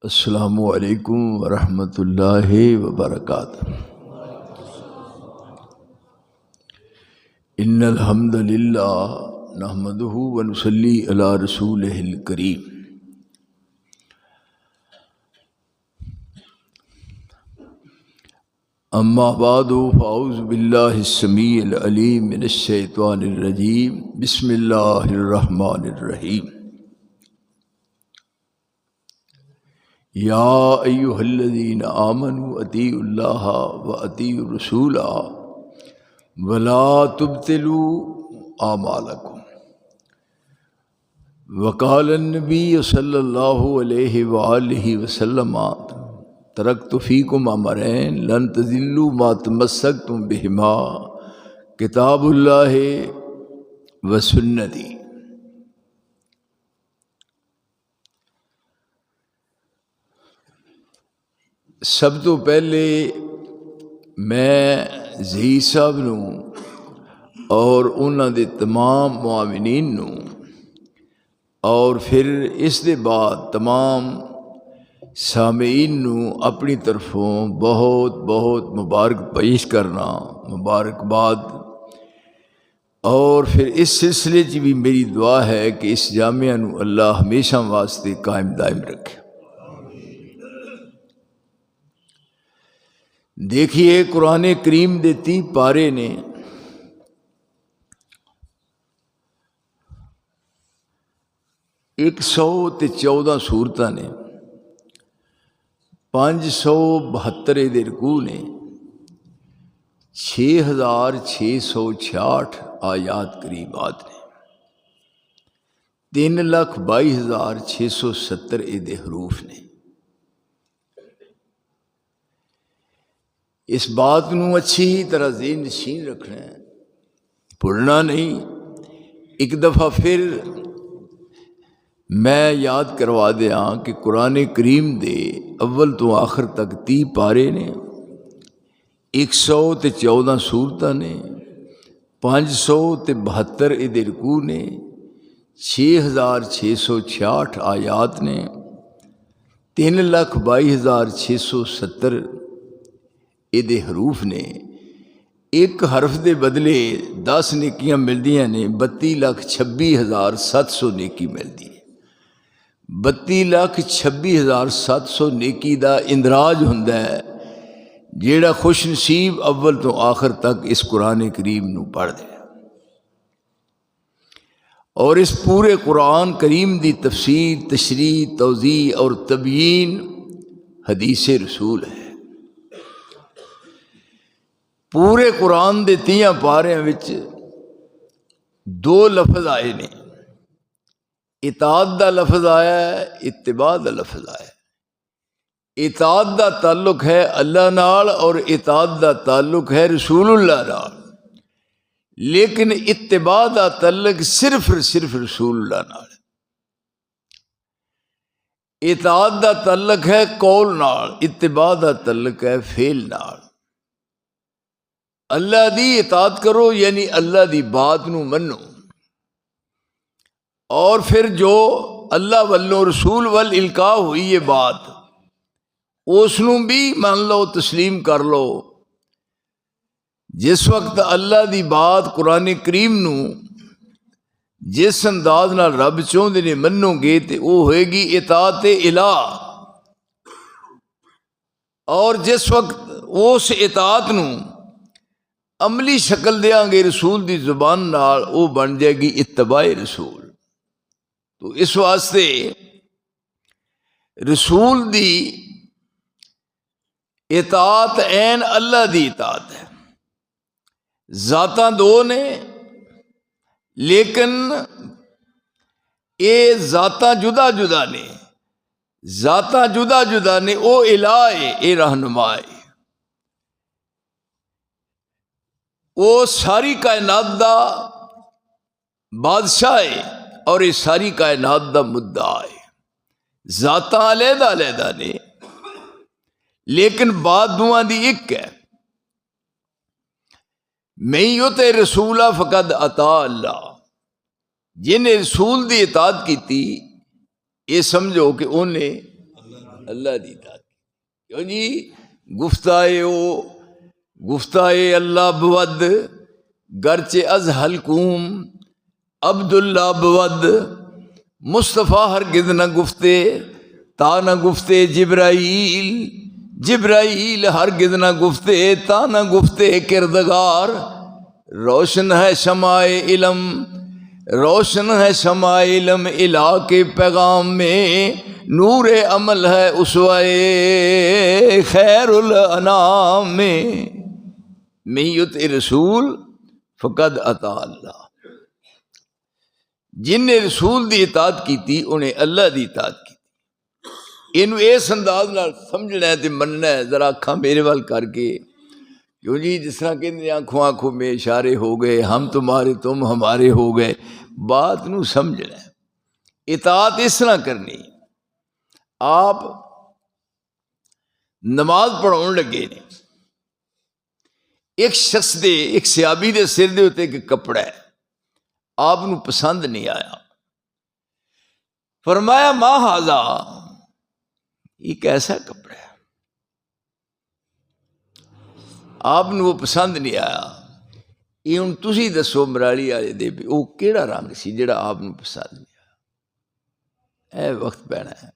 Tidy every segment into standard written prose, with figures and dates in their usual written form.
السلام علیکم ورحمۃ اللہ وبرکاتہ۔ ان الحمد للہ نحمدہ ونصلی علی رسولہ الکریم۔ اما بعد فاعوذ باللہ السمیع العلیم من الشیطان الرجیم، بسم اللہ الرحمن الرحیم۔ یا ایہا الذین آمنوا اطیعوا اللہ واطیعوا الرسول ولا تبطلوا اعمالکم۔ وقال النبی صلی اللہ علیہ وآلہ وسلم ترکت فیکم امرین لن تضلوا ما تمسکتم بہما کتاب اللہ وسنتی۔ سب تو پہلے میں ذی صاحب نوں اور انہاں دے تمام معاونین نوں اور پھر اس دے بعد تمام سامعین نوں اپنی طرفوں بہت بہت مبارک پیش کرنا، مبارکباد۔ اور پھر اس سلسلے چ بھی میری دعا ہے کہ اس جامعہ نوں اللہ ہمیشہ واسطے قائم دائم رکھے۔ دیکھیے قرآن کریم دے 30 پارے نے، ایک 114 سورتاں نے، 572 دے رکوع نے، 6666 آیات کریمات نے، 3,22,670 دے حروف نے۔ اس بات نو اچھی طرح ذہن نشین رکھنا ہے، بھولنا نہیں۔ ایک دفعہ پھر میں یاد کروا دیاں کہ قرآن کریم دے اول تو آخر تک 30 پارے نے، 114 سورتاں نے، 572 دے رکوع نے، 6666 آیات نے، 3,22,670 دے حروف نے۔ ایک حرف دے بدلے 10 نیکیاں ملدیاں نے، 32,26,700 نیکی ملدی ہے۔ 32,26,700 نیکی دا اندراج ہوندا ہے جیڑا خوش نصیب اول تو آخر تک اس قرآن کریم نو پڑھ دے۔ اور اس پورے قرآن کریم دی تفسیر، تشریح، توضیح اور تبیین حدیث رسول ہے۔ پورے قرآن دے 30 پاریاں وچ 2 لفظ آئے نے، اطاعت دا لفظ آیا ہے، اتباع دا لفظ آیا ہے۔ اطاعت دا تعلق ہے اللہ نال اور اطاعت دا تعلق ہے رسول اللہ نال، لیکن اتباع دا تعلق صرف رسول اللہ نال۔ اطاعت دا تعلق ہے قول نال، اتباع دا تعلق ہے فعل نال۔ اللہ دی اطاعت کرو یعنی اللہ دی بات نو منو، اور پھر جو اللہ والوں رسول وال القاء ہوئی یہ بات اس نو بھی مان لو، تسلیم کر لو۔ جس وقت اللہ دی بات قرآن کریم نو جس انداز نال رب چاہندے نے منو گے تے وہ ہوئے گی اطاعت الہ، اور جس وقت اس اطاعت نو عملی شکل دیاں گے رسول دی زبان نال، وہ بن جائے گی اتباع رسول۔ تو اس واسطے رسول دی اطاعت عین اللہ دی اطاعت ہے۔ ذاتاں 2 نے لیکن اے ذاتاں جدا جدا نے، ذاتاں جدا جدا نے، او الہ ہے، اے رہنما ہے، وہ ساری کائنات دا بادشاہ ہے اور یہ ساری کائنات دا مدعا ہے۔ ذاتاں علیحدہ علیحدہ نے لیکن بات دونوں دی ایک ہے۔ میں یطع الرسول فقد اطاع اللہ، جن رسول دی اطاعت کی تھی یہ سمجھو کہ انہیں اللہ دی اطاعت کیوں جی گفتائے اللہ بود گرچہ از حلقوم عبداللہ بود مصطفیٰ ہرگز نہ گفتے تا نہ گفتے جبرائیل ہرگز نہ گفتے تا نہ گفتے کردگار روشن ہے شمع علم الہ کے پیغام میں نور عمل ہے اسوائے خیر الانام میں یطع رسول فقد اطاع اللہ جن نے رسول دی اطاعت کی تھی انہیں اللہ دی اطاعت کی تھی۔ اینو اس انداز نال سمجھنا ہے تے مننا ہے، ذرا اکھاں میرے وال کر کے، کیوں جی جس طرح کہ آنکھوں میں اشارے ہو گئے، ہم تمہارے تم ہمارے ہو گئے، بات نو سمجھنا ہے۔ اطاعت اس طرح کرنی، آپ نماز پڑھاؤن لگے نے، ایک شخص دے ایک صحابی دے سر دے ہوتے ایک کپڑا ہے، آپ نو پسند نہیں آیا، فرمایا ما ھذا، یہ کیسا کپڑا ہے؟ آپ نو وہ پسند نہیں آیا۔ یہ ہن تسی دسو مرالی والے دے بھی وہ کیڑا رنگ سی جڑا آپ نو پسند نہیں آیا؟ اے وقت پینا ہے،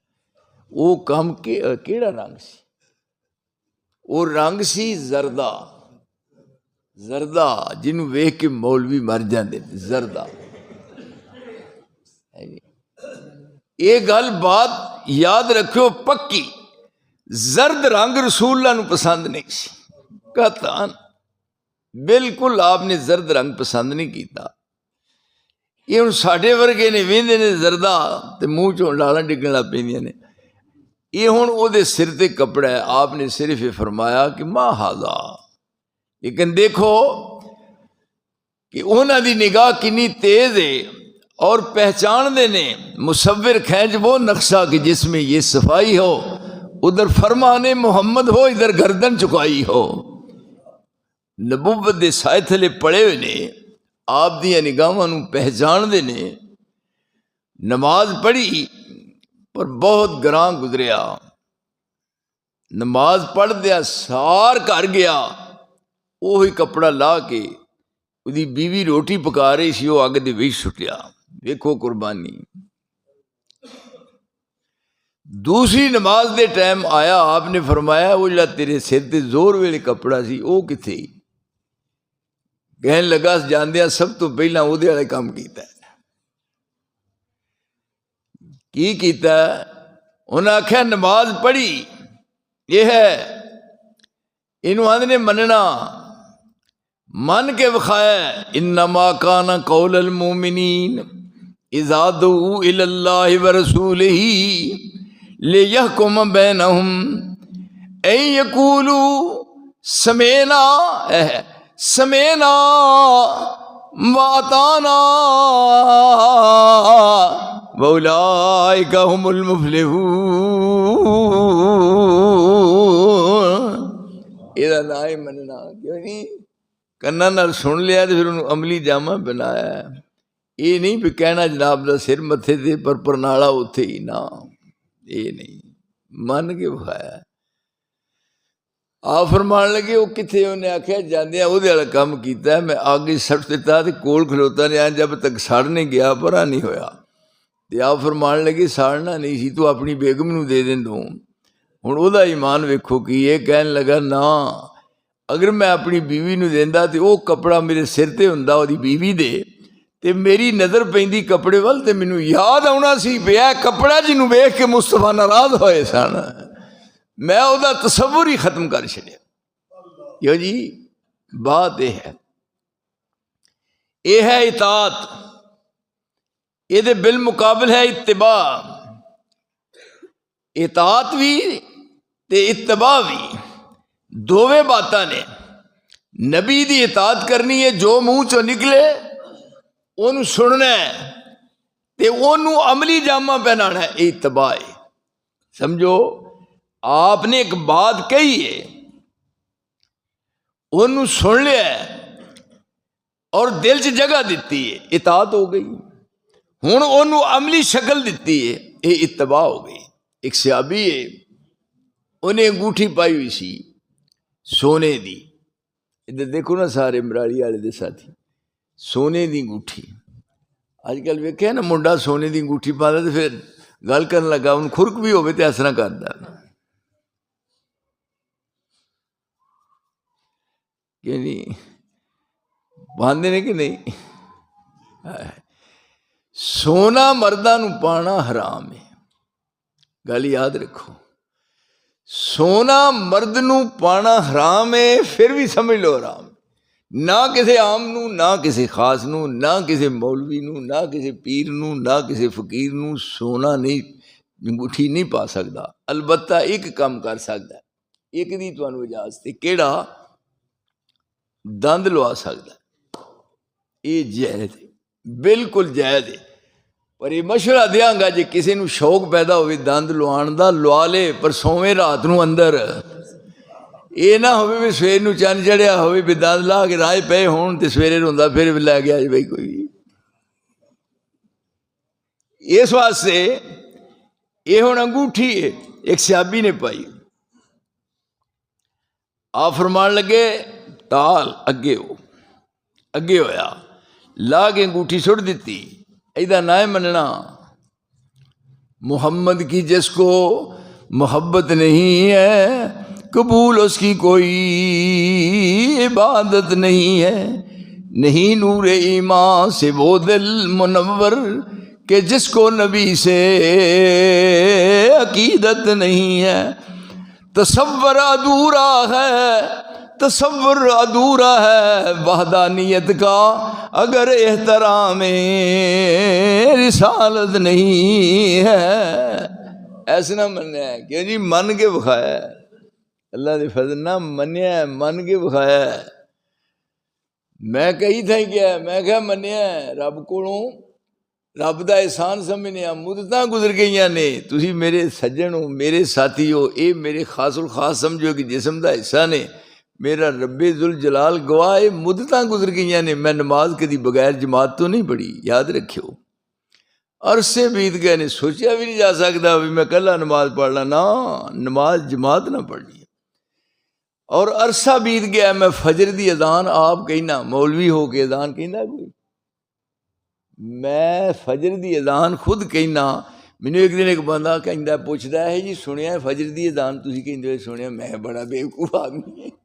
وہ کم کیڑا رنگ سی؟ وہ رنگ سی زردہ جنوں ویکھ کے مولوی مر جاندے، زردہ۔ یہ گل بات یاد رکھو پکی، زرد رنگ رسول اللہ نو پسند نہیں سی، قطعاً بالکل آپ نے زرد رنگ پسند نہیں کیتا۔ یہ ہن ساڈے ورگے نے ویندے نے زردہ تے منہ چوں لالاں ڈگن لگ پیندیاں نے، یہ ہن او دے سر تے کپڑا ہے، آپ نے صرف یہ فرمایا کہ ما ھذا، لیکن دیکھو کہ انہاں دی نگاہ کنی تیز ہے اور پہچان دے نے، مصور کھینچ وہ نقشہ کہ جس میں یہ صفائی ہو، ادھر فرمان محمد ہو، ادھر گردن چکائی ہو، نبوت دے سائے تھلے پڑے ہوئے نے، آپ دی نگاہاں نو پہچان دے نے۔ نماز پڑھی پر بہت گراں گزریا، نماز پڑھ دیا سار گھر گیا، وہی کپڑا لا کے دی بیوی روٹی پکا رہی سی، وہ اگ دے وچ سٹیا، دیکھو قربانی۔ دوسری نماز دے ٹائم آیا، آپ نے فرمایا وہ جڑا تیرے سر تے زور ویلے کپڑا سی وہ کتھے؟ کہن لگا جاندیا سب تو پہلا وہ دے والے کام کیتا ہے۔ کی کیتا ہے؟ انہاں آکھیا نماز پڑھی، یہ ہے انہوں آدھے نے مننا، من کے وخایا، انما کان قول المؤمنین اذا دعوا الی اللہ ورسولہ لیحکم بینہم ان یقولوا سمعنا واطعنا واولئک ھم المفلحون۔ یہ نہ ہی مننا، کیوں نہیں؟ کنا نال سن لیا تو پھر انہوں عملی جامہ بنایا ہے۔ یہ نہیں بھی کہنا جناب دا سر متھے دے پر پرنالا اتھے ہی نہ، یہ نہیں، من کے بخایا۔ آپ فرمان لگے وہ کتھے؟ انہیں آکھیا جاندیا وہ دے والا کام کیتا ہے، میں آگے سٹ دیتا تے کول کھلوتا رہا جب تک سڑنے گیا پرا نہیں ہویا۔ تے آپ فرمان لگے ساڑنا نہیں سی، تو اپنی بیگم نو دے دیں دوں۔ ہن او دا ایمان ویکھو کہ یہ کہن لگا نا، اگر میں اپنی بیوی نو دیندا تے او کپڑا میرے سر تے ہوندا او دی بیوی دے، تے میری نظر پیندی کپڑے وال تے مینوں یاد آنا سی پیا کپڑا جنوں ویکھ کے مصطفیٰ ناراض ہوئے سن، میں او دا تصور ہی ختم کر چھڑیا۔ کیوں جی؟ بات یہ ہے، یہ ہے اطاعت، یہ دے بالمقابل ہے اتباع۔ اطاعت بھی تے اتباع بھی دوویں باتاں نے۔ نبی دی اطاعت کرنی ہے، جو منہ چوں نکلے انہوں سننا ہے تے انہوں عملی جامہ پہنانا ہے، یہ اتباع ہے۔ سمجھو آپ نے ایک بات کہی ہے، انہوں سن لیا ہے اور دل چ جگہ دیتی ہے، اطاعت ہو گئی۔ ہن انہوں عملی شکل دیتی ہے، یہ اتباع ہو گئی۔ ایک صحابی ہے انہیں انگوٹھی پائی ہوئی سی سونے دی. ادھر دیکھو نا سارے مراڑی والے دے ساتھی, سونے دی انگوٹھی. اج کل ویکھیا نا منڈا سونے دی انگوٹھی پاتا تو پھر گل کرن لگا ہوں خرک بھی ہوے تے اس طرح کردا کہ نہیں باندھے نے کہ نہیں. سونا مرداں نوں پانا حرام ہے, گل یاد رکھو. سونا مرد نوں پانا حرام ہے, پھر بھی سمجھ لو حرام. نہ کسی عام نو, نہ کسی خاص نو, نہ کسی مولوی نو, نہ کسی پیر نو, نہ کسی فقیر نو سونا نہیں انگوٹھی نہیں پا سکتا. البتہ ایک کام کر سکتا ہے, ایک دی تانوں اجازت ہے, کیڑا دند لوا سکتا ہے. یہ جائز ہے, بالکل جائز ہے. پر یہ مشورہ دیاں گا جی کسی نو شوق پیدا ہوئے دند لوان دا لوا لے, پر سویں رات نو اندر. یہ نہ ہوئے بھی سویر نو چند چڑھیا ہوئے بھی دند لا کے رائے پے ہون تے سویرے روندا پھر بھی لے گیا جی بھائی کوئی. اس واسطے یہ ہن انگوٹھی ہے ایک صحابی نے پائی. آپ فرمان لگے تال اگے ہو, اگے ہویا, لا کے انگوٹھی سٹ دیتی. ایدہ نہ مننا محمد کی جس کو محبت نہیں ہے, قبول اس کی کوئی عبادت نہیں ہے. نہیں نور ایمان سے وہ دل منور کہ جس کو نبی سے عقیدت نہیں ہے. تصور ادھورا ہے, تصور ادھورا ہے وحدانیت کا اگر احترام رسالت نہیں ہے. ایسا نہ مننا ہے کہ جی من کے بخایا ہے, اللہ دے فضل نہ منیا ہے, من کے بخایا ہے. میں کئی تھا کیا میں کہا منیا ہے رب کولوں, رب دا احسان سمجھنے مدتاں گزر گئیاں نے, تسی میرے سجن ہو, میرے ساتھی ہو, اے میرے خاص الخاص سمجھو کہ جسم دا حصہ نے. میرا رب ذوالجلال گواہ مدتاں گزر گئیاں نے, میں نماز کدی بغیر جماعت تو نہیں پڑھی, یاد رکھیو. عرصے بیت گئے نے, سوچیا بھی نہیں جا سکتا بھی میں کلا نماز پڑھ لا, نا نماز جماعت نہ پڑھنی. اور عرصہ بیت گیا, میں فجر دی اذان آپ کہنا, مولوی ہو کے اذان کہنا کوئی, میں فجر دی اذان خود کہنا. مینوں ایک دن ایک بندہ کہندا پوچھدا ہے جی سنیا ہے فجر دی اذان تسی کہندے ہو سنیا, میں بڑا بیوقوف آدمی ہے.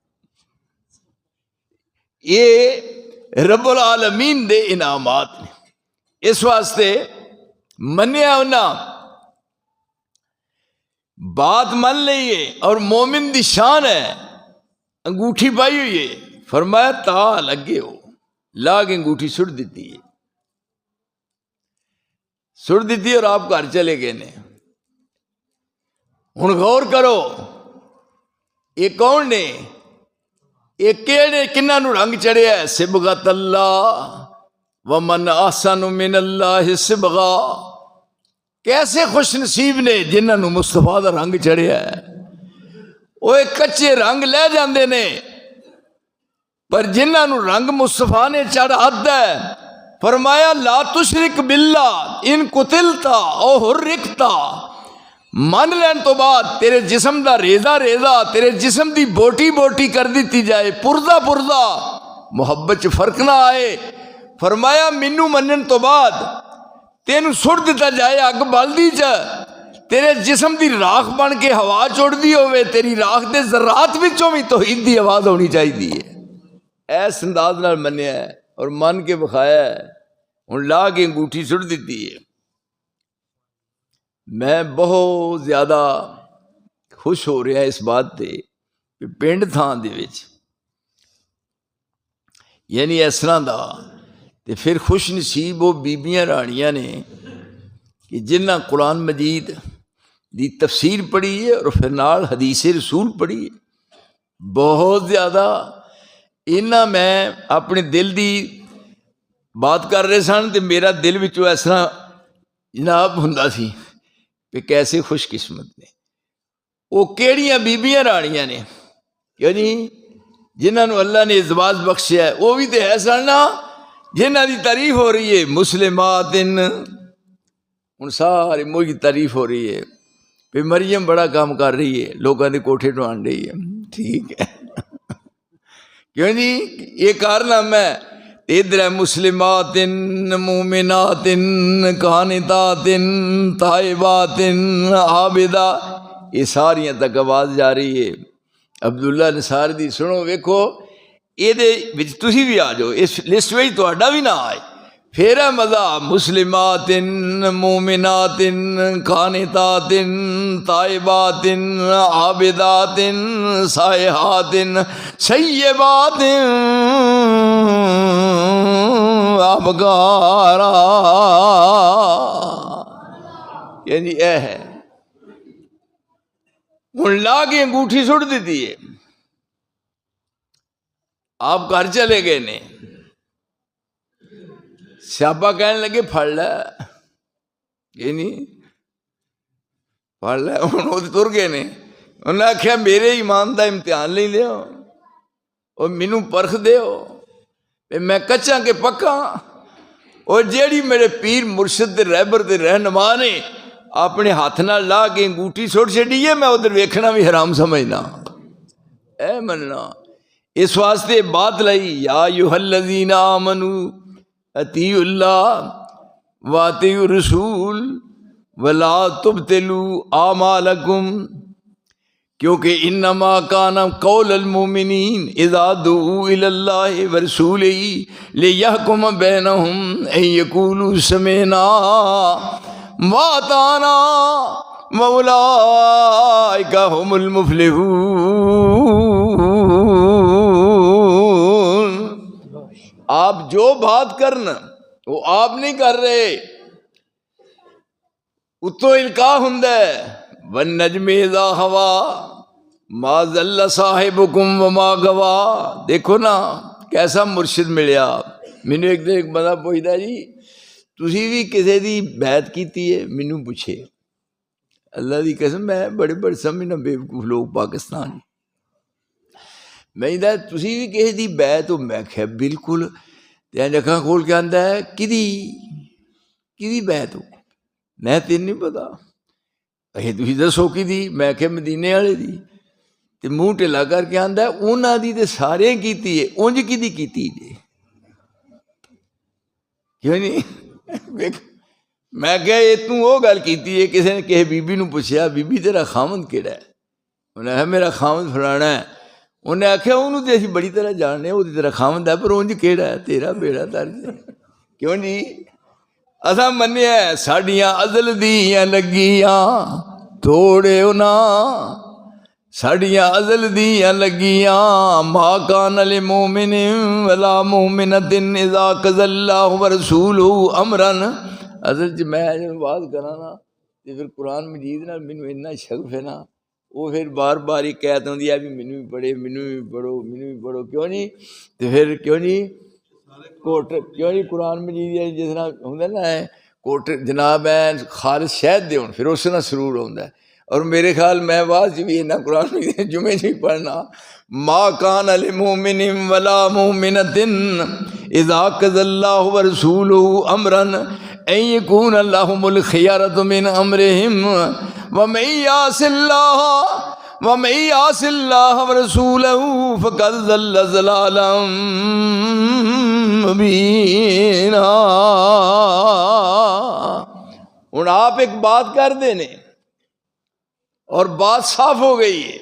یہ رب العالمین دے انعامات نے, اس واسطے منیا ہونا بات من لئیے. اور مومن دی شان ہے, انگوٹھی پائی ہوئی ہے, فرمایا تال اگے ہو, لا کے انگوٹھی سٹ دیتی ہے, سٹ دیتی ہے اور آپ گھر چلے گئے نے. ہن غور کرو یہ کون نے, یہ کیڑے کنہاں نو رنگ چڑھیا ہے, صبغۃ اللہ ومن احسن من اللہ صبغہ. کیسے خوش نصیب نے جنہاں نو مصطفیٰ دا رنگ چڑھیا ہے. وہ کچے رنگ لے جاندے نے, پر جنہاں نو رنگ مصطفیٰ نے چڑھا ہے, فرمایا لا تشرک باللہ ان قتلتا او حرکتا. مان لین تو بعد تیرے جسم دا ریزہ ریزہ, تیرے جسم دی بوٹی بوٹی کر دیتی جائے, پردہ پردہ, محبت چ فرق نہ آئے. فرمایا مینوں منن تو بعد تینوں سٹ دیتا جائے اگ بلدی چ, تیرے جسم دی راکھ بن کے ہوا چھوڑ دی ہوئے, تیری راکھ دے ذرات وچوں بھی توحید دی آواز ہونی چاہیے. ایس انداز نال منیا ہے اور من کے بخایا ہے. ہن لا کے انگوٹھی سٹ دیتی ہے. میں بہت زیادہ خوش ہو رہا اس بات تے کہ پنڈ تھان دے وچ یعنی اس طرح دا تے پھر خوش نصیب وہ بیبیاں رانیاں نے کہ جنہاں قرآن مجید دی تفسیر پڑھی ہے اور پھر نال حدیث رسول پڑھی ہے. بہت زیادہ انہاں میں اپنے دل دی بات کر رہے سن تے میرا دل وچوں اس طرح جناب ہوندا سی کہ کیسے خوش قسمت نے وہ کیڑیاں بیبیاں رانیاں نے یعنی جنہاں نو اللہ نے ازواج بخشیا ہے. وہ بھی تے ہے سن نا جنہاں دی تعریف ہو رہی ہے مسلمات, ہن سارے موہی تعریف ہو رہی ہے. بھی مریم بڑا کام کر رہی ہے، لوگوں کے کوٹھے ڈھوان رہی ہے، ٹھیک ہے کیوں جی یہ کارنامہ ہے۔ ادھر ہے مسلمات مومنات قانتات تائبات عابدہ، یہ ساریاں تک آواز جا رہی ہے۔ عبداللہ نصار دی سنو، ویکھو یہ تسی بھی آ جاؤ، اس لسٹ میں تہاڈا بھی نہ آئے، پھر ہے مزہ۔ مسلمات مومنات قانتات تائبات عابدات سائحات سیبات ابکارا، یعنی اے ہے ہن لا کے انگوٹھی سٹ دیتی ہے، آپ گھر چلے گئے نے، سیابا کہنے لگے پھڑ لے، یہ نہیں پڑھ لے، ہوں وہ تر گئے نے، انہوں نے آخیا میرے ایمان دا امتحان نہیں لیو اور مینوں پرکھ دیو میں کچا کہ پکا، اور جیڑی میرے پیر مرشد دے رہبر دے رہنما نے اپنے ہاتھ نال لا کے انگوٹھی سٹ چڈی ہے، میں ادھر ویکھنا بھی حرام سمجھنا، اے مننا۔ اس واسطے بات لائی، یا ایھا الذین آمنوا اطیعوا اللہ واطیعوا الرسول ولا تبطلوا اعمالکم، کیونکہ انما کان قول المؤمنین اذا دعوا الی اللہ ورسولہ لیحکم بینہم ان یقولوا سمعنا واطعنا واولئک هم المفلحون۔ آپ جو بات کرنا وہ آپ نہیں کر رہے، اتو القاء ہوندا ہے، والنجم اذا ہوا ما ضل صاحبکم وما غوا۔ دیکھو نا کیسا مرشد ملیا، مینوں ایک دن ایک بندہ پوچھدا جی تسی بھی کسی دی بیعت کیتی ہے؟ مینوں پوچھے، اللہ دی قسم میں بڑے بڑے سمجھنا بیوقوف لوگ پاکستان، میں کہدا تسی بھی کسی دی بیعت ہو؟ میں کہا بالکل، تے اکھاں کھول کے آندا ہے کدی بیعت ہو؟ میں تین نہیں پتا، تھی دسو کی دی؟ میں کہ مدینے والے دی، تے منہ ٹھلا کر کے آندا ہے انہاں دی تے سارے کیتی ہے، اونج کدی کیتی جی؟ کیوں نہیں؟ میں کہ یہ تو وہ گل کیتی ہے، کسی نے کسی بی بی نو پوچھا بی بی تیرا خامند کیڑا ہے؟ انہیں کہا میرا خامند فلانا ہے، انہیں آخیا انہوں تے اسی بڑی طرح جاننے، وہ تیرا خامند ہے پر اونج کیڑا ہے؟ تیرا بیڑا درد ہے، کیوں نہیں؟ اساں منیا ساڈیاں ازل دیاں لگیاں توڑے نا، ساڈیاں ازل دیاں لگیاں، ما کان لمؤمن ولا مؤمنۃ اذا قضى اللہ ورسولہ امرا۔ اصل چ میں جب بات کراں نا تے پھر قرآن مجید نال مینوں اتنا شغف ہے نا، وہ پھر بار بار ہی قید ہوندی ہے بھی مینوں بھی پڑھے، مینوں بھی پڑھو، مینوں بھی پڑھو، کیوں نہیں؟ تے پھر کیوں نہیں کوٹ، کیوں نہیں قرآن مجید جس طرح ہوندا نا ہے کوٹ جناب ہے خالص شہد دے ہون، پھر اس نال سرور ہوندا ہے۔ اور میرے خیال میں واز بھی نا قرآن مجید جمعے چ پڑھنا، ما کان لمؤمن ولا مؤمنۃ اذا قضى اللہ ورسولہ امرا ان یکون لهم الخیارۃ من امرهم ومن یعص اللہ ورسولہ فقد ضل ضلالا مبینا۔ ہن آپ ایک بات کر دینے اور بات صاف ہو گئی ہے،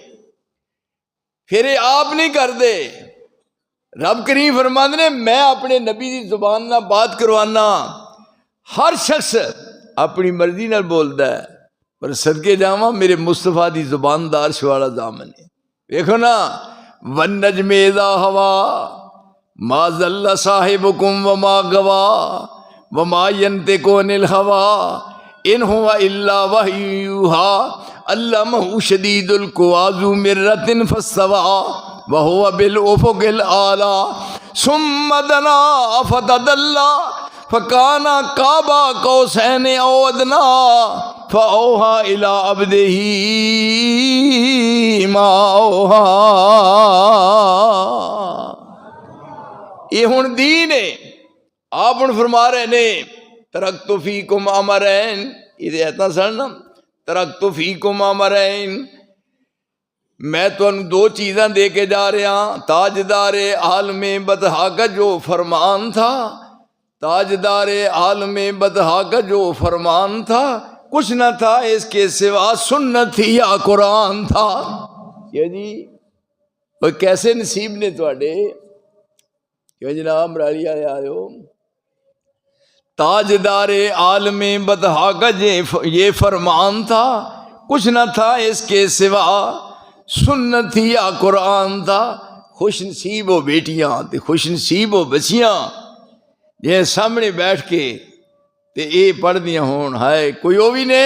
پھر یہ آپ نہیں کر دے۔ رب کریم فرماندے نے میں اپنے نبی دی زبان نہ بات کروانا، ہر شخص اپنی مرضی نال بولدا ہے، پر صدقے جاواں میرے مصطفیٰ دی زبان دار شوالا دامن ہے۔ دیکھو نا، والنجم اذا ہوا ما ضل صاحبکم وما غوا وما ینطق عن الہوی ان هو الا وحی یوحی علمہ شدید القوی ذو مرۃ فاستوی وهو بالافق الاعلی ثم دنا فتدلی فکان قاب قوسین او ادنی فاوحی الی عبدہ ما اوحی۔ یہ ہن دین ہے، آپ ہن فرما رہے نے ترکت فیکم امرین، یہ ایتاں سن ترکت فیکم امرین، میں تمہیں دو چیزاں دے کے جا رہا، تاجدار عالم بدحا کا جو فرمان تھا، تاجدار عالم بدحا کا جو فرمان تھا، کچھ نہ تھا اس کے سوا سنت تھی یا قرآن تھا۔ کیا جی وہ کیسے نصیب نے تواڈے، کیوں جناب مرالی والے آئے ہو؟ تاجدار عالم بدحا کا یہ فرمان تھا، کچھ نہ تھا اس کے سوا سنت تھی یا قرآن تھا۔ خوش نصیب ہو بیٹیاں تے خوش نصیب ہو بچیاں جے سامنے بیٹھ کے تے اے پڑھ دیاں ہون۔ ہائے کوئی وہ بھی نے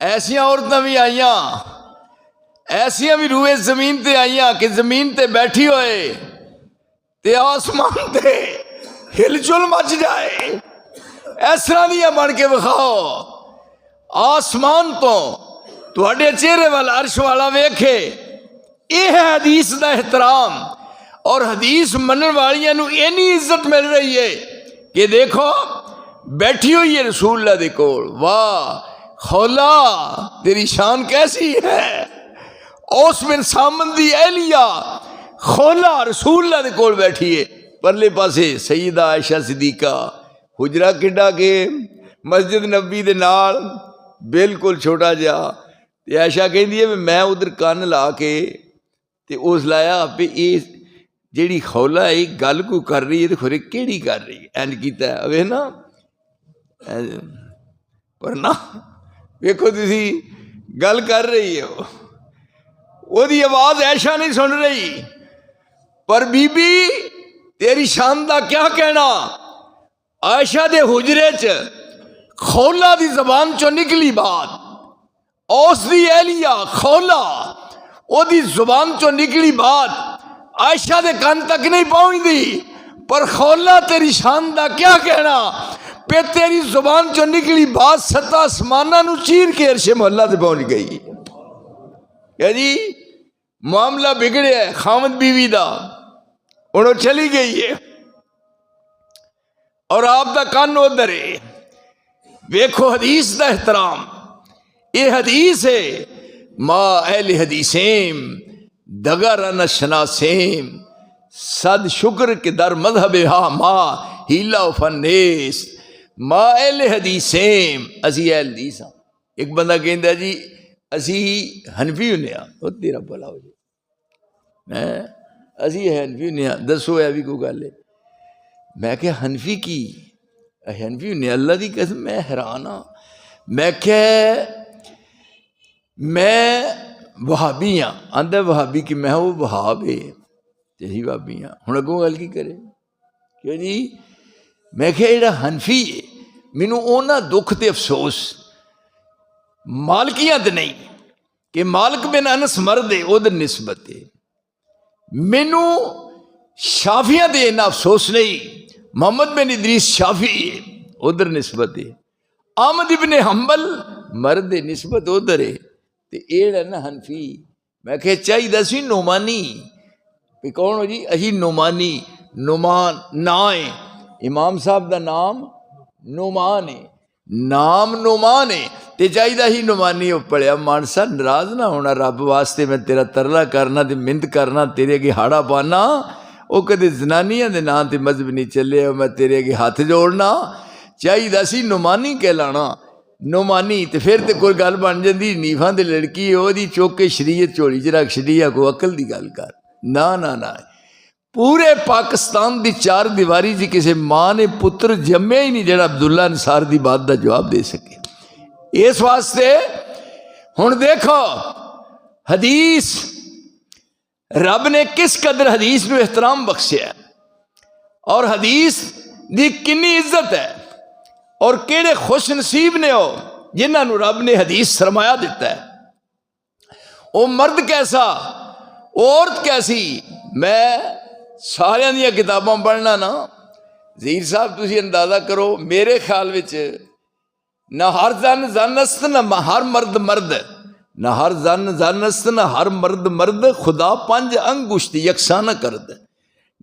ایسیاں عورتیں بھی آئیاں، ایسیاں بھی روئے زمین تے آئیاں کہ زمین تے بیٹھی ہوئے تے آسمان تے ہل چل مچ جائے، اس طرح دیا بن کے بخاؤ، آسمان تو تواڈے چہرے والا عرش والا ویکھے۔ یہ ہے حدیث دا احترام، اور حدیث منن والیاں نو اینی عزت مل رہی ہے کہ دیکھو بیٹھی ہوئی ہے رسول اللہ دے کول، واہ خولا تیری شان کیسی ہے، اوس بن سامن دی اہلیہ خولا رسول اللہ دے کول بیٹھی ہے، پرلے پاسے سیدہ عائشہ صدیقہ، حجرہ کڈا کے مسجد نبی دے نال بالکل چھوٹا جا، تے عائشہ کہندی ہے میں ادھر کان لا کے تے اس لایا پہ یہ جیڑی خولا ہے گل کو کر رہی ہے تے کھورے کیڑی کر رہی ہے، اینج کیتا ہے اوے نا، پر نا ویکھو تسی گل کر رہی ہے وہ دی آواز عائشہ نہیں سن رہی، پر بی بی تیری شان دا کیا کہنا، عائشہ دے حجرے چ خولا دی زبان چو نکلی بات، اوس دی اہلیہ خولا او دی زبان چو نکلی بات عائشہ دے کان تک نہیں پہنچ دی، پر خولا تیری شان دا کیا کہنا، پہ تیری زبان چو نکلی بات ستا آسمانہ نو چیر کے عرش محلہ تے پہنچ گئی۔ کیا جی معاملہ بگڑے ہے خامد بیوی دا، انہوں چلی گئی ہے اور آپ دا کان ادھر ہے۔ ویکھو حدیث دا احترام، یہ حدیث ہے ما اہل حدیثیم دگرن شناسیم، صد شکر کے در مذہب ہا ما ہیلا و فنیس، ما اہل حدیثیم اسی اہل حدیث ہاں۔ ایک بندہ کہندا جی اسی حنفی ہونے ہاں، وہ تیرا بھلا ہو جائے، اسی حنفی ہونے ہاں، دسو ہے بھی کوئی گل ہے؟ میں کہ حنفی کی حنفی ہونے اللہ دی قسم میں حیران ہاں، میں کہ میں وہابی ہاں، آندہ وہابی کہ میں وہ وہاب ہے یہی وہابی ہاں، ہن اگوں گل کی کرے کیوں جی؟ میں کہ ایڑا حنفی ہے مینوں اونا دکھ تے افسوس مالکیت نہیں کہ مالک بن انس مرد ہے ادھر نسبت ہے، مینوں شافیہ دے نا افسوس نہیں، محمد بن ادریس شافی ہے ادھر نسبت ہے، احمد ابن حنبل مرد نسبت ادھر ہے، تے ایڑا نا حنفی۔ میں کہ چاہیے سی نعمانی، کہ کون ہو جی؟ اہی نعمانی، نعمان نائیں امام صاحب دا نام نعمان ہے، نام نعمان ہے تے چاہیے ہی نعمانی ہو پڑھیا۔ مانسا ناراض نہ ہونا، رب واسطے میں تیرا ترلا کرنا تے منت کرنا، تیرے اگے ہاڑا پانا، وہ کدے زنانیاں دے نام تے مذہب نہیں چلے، میں تیرے اگے ہاتھ جوڑنا، چاہیے سی نعمانی کہلانا، نعمانی تے پھر تے کوئی گل بن جاندی، نیفاں دے لڑکی او دی چوک کے شریعت چوڑی چ رکھ چھڈی، کو عقل دی گل کر، نا نا نا۔ پورے پاکستان دی چار دیواری جی کسی ماں نے پتر جمے ہی نہیں جڑا عبداللہ انصار دی بات دا جواب دے سکے۔ اس واسطے ہن دیکھو حدیث رب نے کس قدر حدیث نو احترام بخشیا ہے، اور حدیث دی کنی عزت ہے، اور کیڑے خوش نصیب نے ہو جنہاں نو رب نے حدیث سرمایہ دیتا ہے۔ وہ مرد کیسا، عورت کیسی، میں سارے دیا کتاباں پڑھنا نا، ظہیر صاحب تسی اندازہ کرو، میرے خیال وچ نہ ہر زن زن است نہ ہر مرد مرد، نہ ہر زن زن است نہ ہر مرد مرد، خدا پنج انگشت یکساں نہ کرد،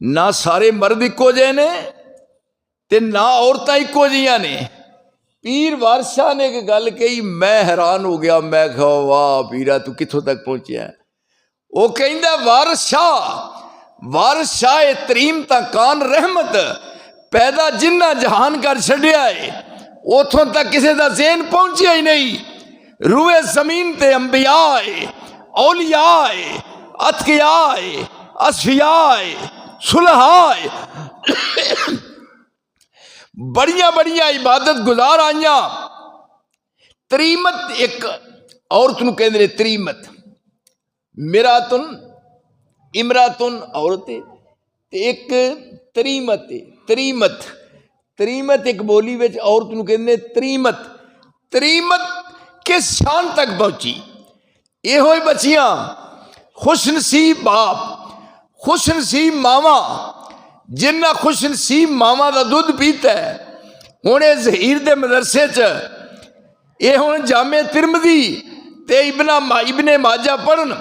نہ سارے مرد اکو جے نے تے نہ عورتاں اکو جیاں نے، پیر وارث شاہ نے ایک گل کہی، میں حیران ہو گیا، میں کہا واہ پیرا تو کتوں تک پہنچیا ہے؟ وہ کہندا وارث شاہ تریم تا کان رحمت پیدا جنہ جہان کر چھڈیا ہے، اتھوں تک کسی دا ذہن پہنچیا ہی نہیں۔ روئے زمین تے انبیاء اولیاء اتقیاء اصفیاء صلحاء بڑیاں بڑیاں عبادت گزار آئیاں۔ تریمت ایک عورت نو کہندے نے تریمت، مراتن امراتن عورت تے ایک تریمت تریمت ایک بولی وچ عورت نو کہندے تریمت کس شان تک پہنچی؟ یہ ہوئی بچیاں، خوش نصیب باپ، خوش نصیب ماما، جنہ خوش نصیب ماما دا دودھ پیتا ہے۔ ہن اے ظہیر دے مدرسے چ یہ ہن جامع ترمذی تے ابن ماجہ پڑھن،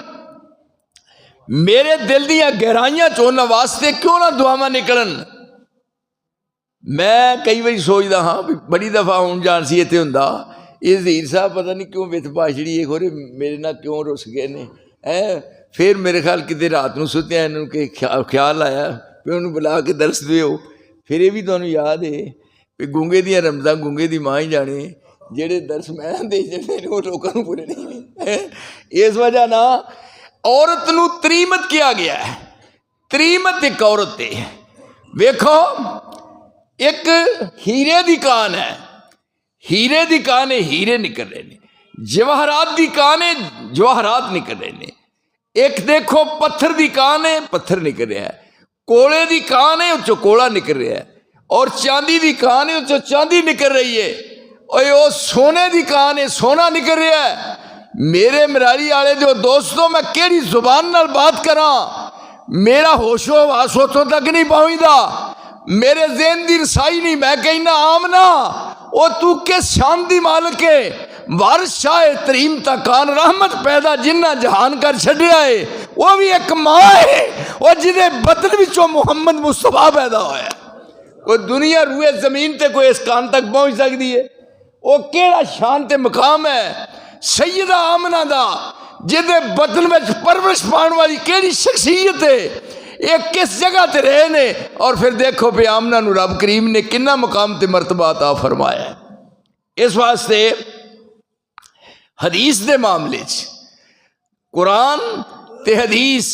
میرے دل دیاں گہرائیاں چ انہاں واسطے کیوں نہ دعاواں نکلن۔ میں کئی بار سوچدا ہاں بڑی دفعہ ہوں جان سی اتنے ہوندا یہ ظہیر صاحب پتہ نہیں کیوں وت پاچڑی یہ کھورے میرے نال کیوں رس گئے نے۔ پھر میرے خیال کتے رات نو ستیا انہوں کہ خیال آیا پھر انہوں بلا کے درس دیو۔ پھر یہ بھی تمہیں یاد ہے کہ گونگے دیاں رمضاں گونگے دی ماں ہی جانے، جہے درس میں دے جانے وہ لوگوں کو پورے نہیں۔ اس وجہ نہ عورت نو تریمت کیا گیا ہے۔ تریمت ایک عورت ہے، ویکھو ایک ہیرے دی کان ہے، ہیرے دی کان ہے ہیرے نکل رہے ہیں، جواہرات دی کان ہے جواہرات نکل رہے ہیں۔ ایک دیکھو پتھر دی کان ہے پتھر نکل رہا ہے، کوڑے دی کان ہے اس کوڑا نکل رہا ہے، اور چاندی دی کان ہے اس چاندی نکل رہی ہے، اور وہ سونے دی کان ہے سونا نکل رہا ہے۔ میرے مراری والے جو دوستوں میں کیڑی زبان نال بات کراں، میرا ہوش و حواس اتوں تک نہیں پہنچدا، میرے ذہن دی رسائی نہیں۔ میں کہنا آمنا او تو کس شان دی مالک ہے؟ وارث شاہ تریم تا کان رحمت پیدا جنہ جہان کر چھڈیا ہے، وہ بھی ایک ماں ہے اور جدے بطن وچوں محمد مصطفیٰ پیدا ہویا ہے۔ کوئی دنیا روئے زمین تے کوئی اس کان تک پہنچ سکتی ہے؟ وہ کیڑا شان تے مقام ہے سیدہ آمنہ دا، جدے بطن میں پرورش پان والی کیڑی شخصیت ہے، ایک کس جگہ تے رہے نے۔ اور پھر دیکھو پہ آمنہ نو رب کریم نے کنہ مقام تے مرتبہ عطا فرمایا ہے۔ اس واسطے حدیث دے معاملے چ قرآن تے حدیث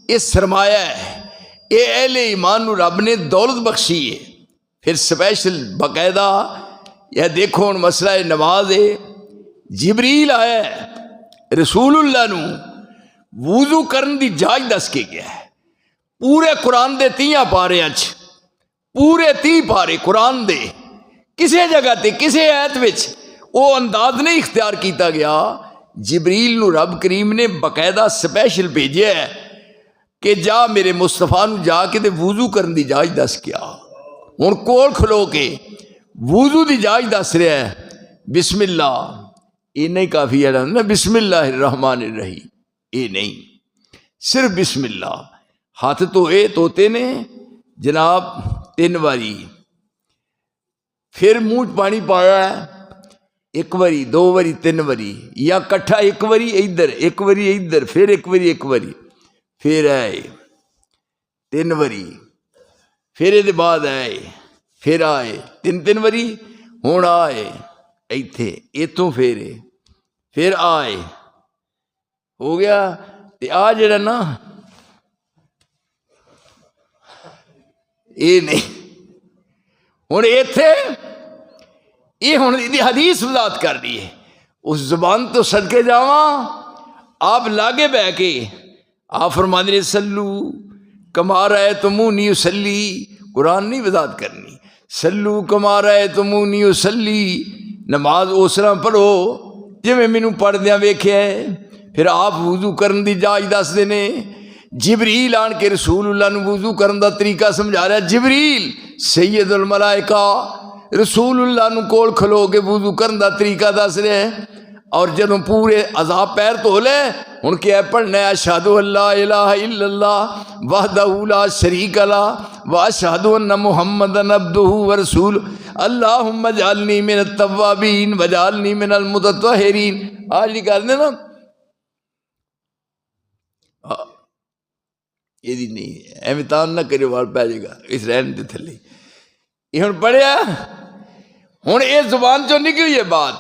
یہ سرمایہ ہے، یہ اہل ایمان نو رب نے دولت بخشی ہے۔ پھر سپیشل باقاعدہ یہ دیکھو ان مسئلہ نماز ہے، جبریل آیا ہے رسول اللہ نو وضو کرن دی جاج دس کے گیا ہے۔ پورے قرآن دے 30 پارے اچ پورے 30 پارے قرآن دے کسے جگہ تے کسے آیت وچ وہ انداز نہیں اختیار کیتا گیا۔ جبریل نو رب کریم نے باقاعدہ سپیشل بھیجیا ہے کہ جا میرے مصطفیٰ نو جا کے تے وضو کرن دی جاج دس کیا۔ ہن کول کھلو کے وضو دی جاج دس رہا ہے، بسم اللہ، یہ نہیں کافی ہے نا بسم اللہ الرحمن الرحیم، یہ نہیں صرف بسم اللہ۔ ہاتھ تو اے توتے نے جناب 3 باری، پھر منہ پانی پایا ہے 1 باری 2 باری 3 باری، یا کٹھا 1 باری ادھر 1 باری ادھر پھر 1 باری 1 باری، پھر آئے 3 باری، پھر یہ بعد آئے، پھر آئے 3 باری، ہوں آئے ایتھے اتوں پھیرے، پھر آئے، ہو گیا۔ تے آ جڑا نا یہ نہیں، ہوں ایتھے یہ ہوں حدیث وضاحت کر رہی ہے۔ اس زبان تو صدقے جاواں، آپ لاگے بہ کے آپ فرماتے ہیں سلو کما رأیتمونی اصلی، قرآن نہیں وضاحت کرنی، سلو کما رأیتمونی اصلی، نماز اس طرح پڑھو جی میں مینوں پڑھدیاں ویکھیا ہے۔ پھر آپ وضو کرن دی جاج دس دینے، جبریل آن کے رسول اللہ نو وضو کرن دا طریقہ سمجھا رہا ہے۔ جبریل سید الملائکہ رسول اللہ نو کول کھلو کے وضو کرن دا طریقہ دس رہے ہیں۔ اور جدوں پورے عذاب پیر دھو لے ہن کیا پڑھنا ہے اشہد ان لا الہ الا اللہ وحدہ لا شریک لہ واشہد ان محمدا عبدہ ورسولہ اللہم اجعلنی من التوابین واجعلنی من المتطہرین. آج نہیں کر دینا یہ نہیں ایویں تان نہ کرے وال پی جائے گا اس رہن دے تھلے. یہ ہن پڑھیا ہن یہ زبان چوں نکلی یہ بات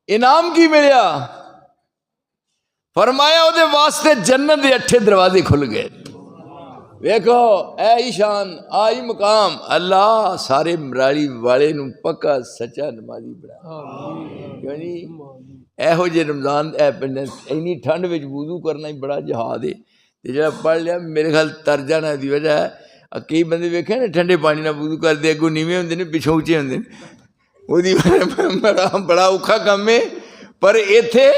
انعام کی ملیا فرمایا وہ واسطے جنت دے 8 دروازے کھل گئے. ویکھو اے ایشان آئی مقام اللہ سارے مراڑی والے نو پکا سچا نمازی بنا. کیوں جی ایہو جے رمضان اینی ٹھنڈ وچ وضو کرنا ہی بڑا جہاد ہے. تے جڑا پڑھ لیا میرے خیال تر جانا دی وجہ ہے کئی بندے ویکھے نا ٹھنڈے پانی نال وضو کردے اگوں نیویں ہوندے نے پچھوں اونچے ہوندے نے وہ بڑا اوکھا کم ہے. پر ایتھے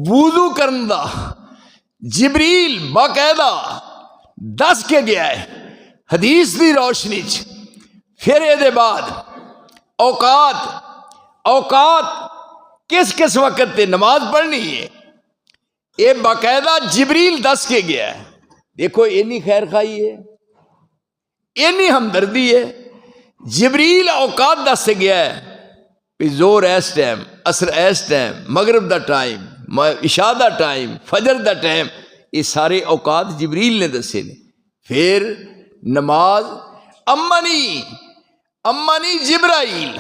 وضو کرن دا جبریل باقاعدہ دس کے گیا ہے حدیث دی روشنی چ. پھر یہ بعد اوقات کس وقت تے نماز پڑھنی ہے یہ باقاعدہ جبریل دس کے گیا ہے. دیکھو اینی خیر خائی ہے اینی ہمدردی ہے. جبریل اوقات دس سے گیا ہے کہ زور ایس ٹائم عصر ایس ٹائم مغرب دا ٹائم عشاء دا ٹائم فجر دا ٹائم یہ سارے اوقات جبریل نے دسے نے. پھر نماز امانی جبرائیل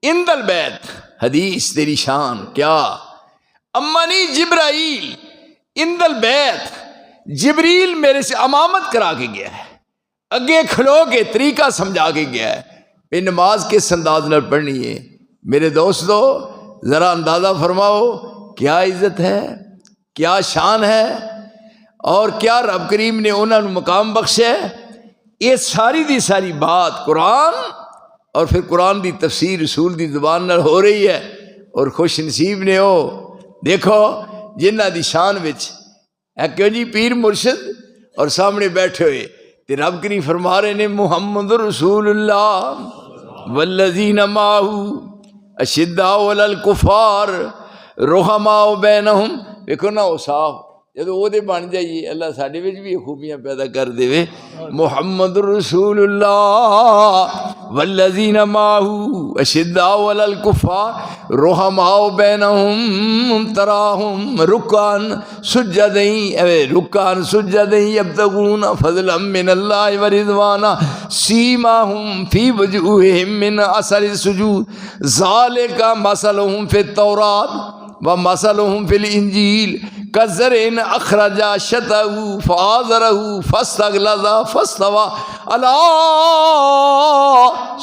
اند البیت حدیث تیری شان کیا امانی جبرائیل اند البیت جبریل میرے سے امامت کرا کے گیا ہے اگے کھلو کے طریقہ سمجھا کے گیا ہے کہ نماز کس انداز نال پڑھنی ہے. میرے دوستو ذرا اندازہ فرماؤ کیا عزت ہے کیا شان ہے اور کیا رب کریم نے انہوں نے مقام بخشا ہے. یہ ساری دی ساری بات قرآن اور پھر قرآن دی تفسیر رسول دی زبان نال ہو رہی ہے. اور خوش نصیب نے ہو دیکھو جنہ دی شان وچ ہے کیوں جی پیر مرشد اور سامنے بیٹھے ہوئے تے رب کریم فرما رہے نے محمد رسول اللہ والذین معہ اشداء علی الکفار رحماء بینہم. دیکھو نا صاف جدو وہ بن جائیے اللہ ساڈے وچ بھی خوبیاں پیدا کر دے. محمد رسول اللہ والذین معہ اشداء علی الکفار رحماء بینہم تراہم رکعاً سجدیں یبتغون فضلا من اللہ ورضوانا سیماہم فی وجوہہم من اثر السجود ذالک مثلہم فی التوراۃ ومثلہم فی الانجیل کزرعٍ اخرج شطأہ فآزرہ فاستغلظ فاستوى علی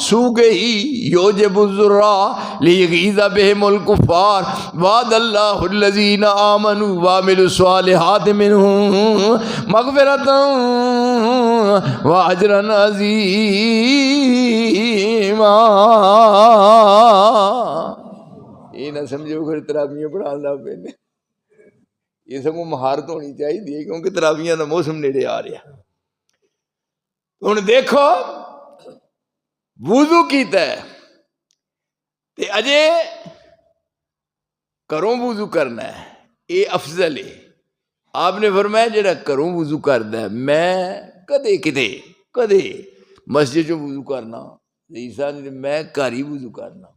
سوقہ یعجب الزراع لیغیظ بہم الکفار وعد اللہ الذین آمنوا وعملوا الصالحات منہم مغفرۃ واجرا عظیما. یہ نہ سمجھو پھر تراویحاں پڑھان لگ پے نے یہ سب مہارت ہونی چاہیے کیونکہ تراویحاں دا موسم نیڑے آ رہا. ہن دیکھو وضو کیتا ہے تے اجے گھروں وضو کرنا ہے یہ افضل ہے. آپ نے فرمایا جڑا گھروں وضو کردا ہے میں کدے مسجد چوں وضو کرنا میں گھر ہی وضو کرنا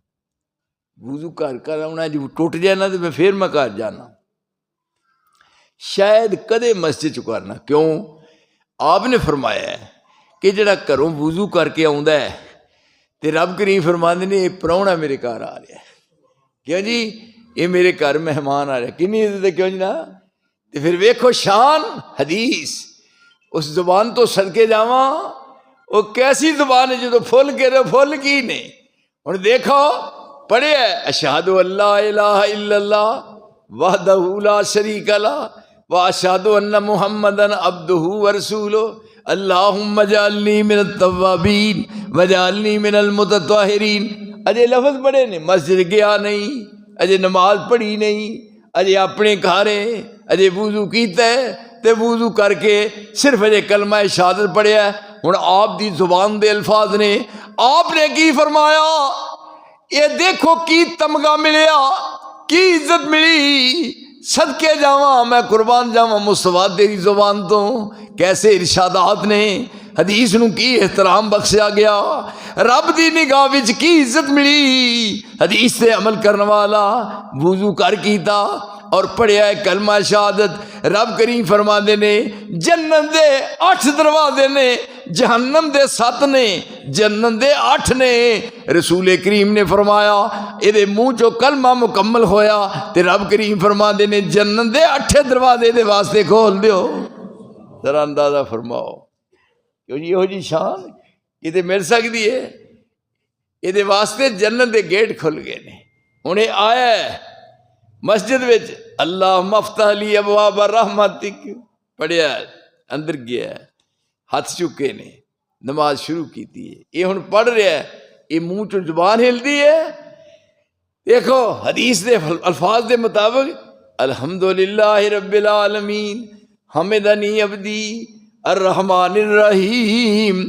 وضو کر آنا جب ٹوٹ جانا تو میں پھر میں گھر جانا شاید کدے مسجد چ کرنا. کیوں آپ نے فرمایا ہے کہ جڑا گھروں وضو کر کے آندا ہے تے رب کریم فرماندے نے یہ پراؤنا میرے گھر آ رہا ہے. کیوں جی یہ میرے گھر مہمان آ رہا ہے کتنی عزت ہے کیوں جی نا. تے پھر ویکھو شان حدیث اس زبان تو صدقے جاواں وہ کیسی زبان ہے جو پھل کے پھل کی نے. ہن دیکھو پڑھے اشہد ان لا الہ الا اللہ وحدہ لا شریک لہ واشہد ان محمدا عبدہ ورسولہ اللہم اجعلنی من التوابین واجعلنی من المتطہرین. اجے لفظ پڑھے نے مسجد گیا نہیں اجے نماز پڑھی نہیں اجے اپنے گھر اجے وضو کیتا ہے تے وضو کر کے صرف اجے کلمہ شہادت پڑھیا ہے. ہن آپ دی زبان دے الفاظ نے آپ نے کی فرمایا یہ دیکھو کی تمغہ ملیا کی عزت ملی، صدقے جاواں میں قربان جاواں مصطفیٰ تیری زبان تو، کیسے ارشادات نے حدیث نو کی احترام بخشیا گیا، رب دی نگاہ وچ کی عزت ملی۔ حدیث تے عمل کرنے والا وضو کر کیتا اور پڑھیا ہے کلمہ شہادت، رب کریم فرماندے نے جنت دے 8 دروازے نے، جہنم دے 7 نے، جنت دے 8 نے۔ رسول کریم نے فرمایا یہ منہ چو کلمہ مکمل ہویا تے رب کریم فرماندے نے جنت دے 8 دروازے دے واسطے کھول دیو۔ ذرا اندازہ فرماؤ کہ یہ ہو جی شان یہ تے مل سکتی ہے، یہ واسطے جنت دے گیٹ کھل گئے نے۔ انہیں آیا ہے مسجد وچ اللہ افتح لی ابواب رحمتک پڑھیا ہے، اندر گیا ہے، ہاتھ چکے نے، نماز شروع کیتی ہے، یہ ہن پڑھ رہا ہے، یہ منہ چ زبان ہلدی ہے۔ دیکھو حدیث دے الفاظ دے مطابق الحمدللہ رب العالمین حمدنی عبدی الرحمن الرحیم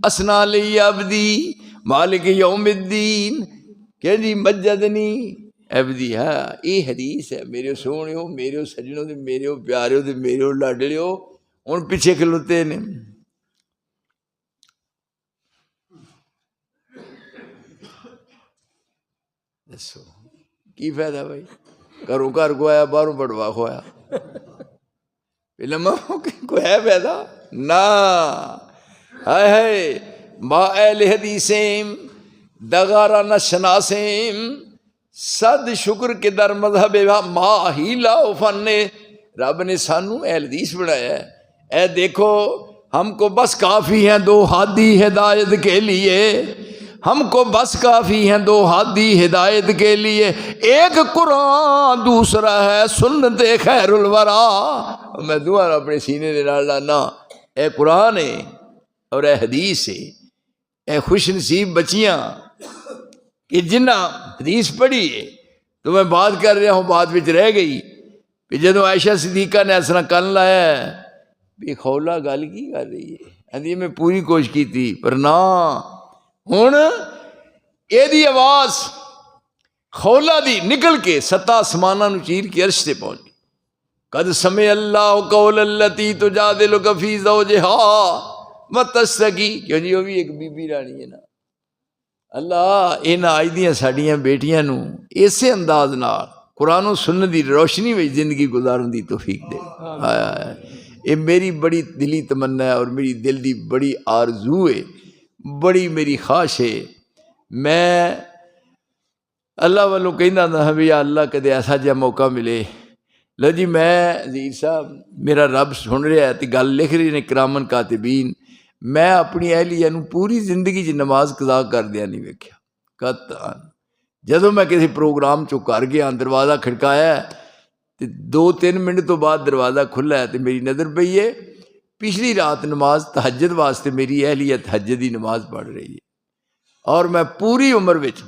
اسنا لی عبدی مالک یوم الدین کہ جی مجدنی عبدی۔ ہاں یہ حدیث ہے میرے سونیو، میرے سجنوں دے، میرے پیاریو دے، میرے لاڈلیو ہن پیچھے کھلوتے نے۔ دسو کی فائدہ بھائی، گھروں گھر گوایا باہروں بڑوا کھوایا، فلم کو ہے فائدہ نہ۔ ہائے ہائے ما اہل حدیثیم دغارہ نہ شناسیم صد شکر کے در مذہب ما ہی لا فن۔ رب نے سانو اہل حدیث بنایا ہے، اے دیکھو ہم کو بس کافی ہیں 2 ہادی ہدایت کے لیے، ہم کو بس کافی ہیں 2 ہادی ہدایت کے لیے، ایک قرآن دوسرا ہے سنت خیر الورا۔ میں دوبارہ اپنے سینے دے نال لانا، اے قرآن ہے اور اے حدیث ہے۔ اے خوش نصیب بچیاں کہ جنہ حدیث پڑھی ہے، تو میں بات کر رہا ہوں بات وچ رہ گئی کہ جدو عائشہ صدیقہ نے اس طرح کن لایا ہے بھی خولا گل کی کر رہی ہے، ہندی میں پوری کوشش کی تھی پر نہ، ہن یہ آواز خولا دی نکل کے 7 آسماناں نو چیر کے عرش تے پہنچی۔ قد سمع اللہ قول التی تجادلک فی زوجہا وتشتکی، کیوں جی وہ بھی ایک بی بی رانی ہے نا۔ اللہ انہاں آج دیاں ساڈیاں بیٹیاں نو اسی انداز نال قرآن و سنت دی روشنی وچ زندگی گزارن دی توفیق دے۔ یہ میری بڑی دلی تمنا ہے اور میری دل دی بڑی آرزو ہے، بڑی میری خواہش ہے۔ میں اللہ والوں کہندا ہاں بھی یا اللہ کدے ایسا جہا موقع ملے، لو جی میں عزیز صاحب میرا رب سن رہا ہے تے گل لکھ رہے نے کرامن کاتبین، میں اپنی اہلیہ نو پوری زندگی چ نماز قضا کر دیا نہیں ویکھیا قطعاً۔ جدو میں کسی پروگرام چو کر گیا دروازہ کھڑکایا تے 2-3 منٹ تو بعد دروازہ کھلا ہے تے میری نظر پئی ہے پچھلی رات نماز تہجد واسطے میری اہلیہ تہجد دی نماز پڑھ رہی ہے، اور میں پوری عمر وچ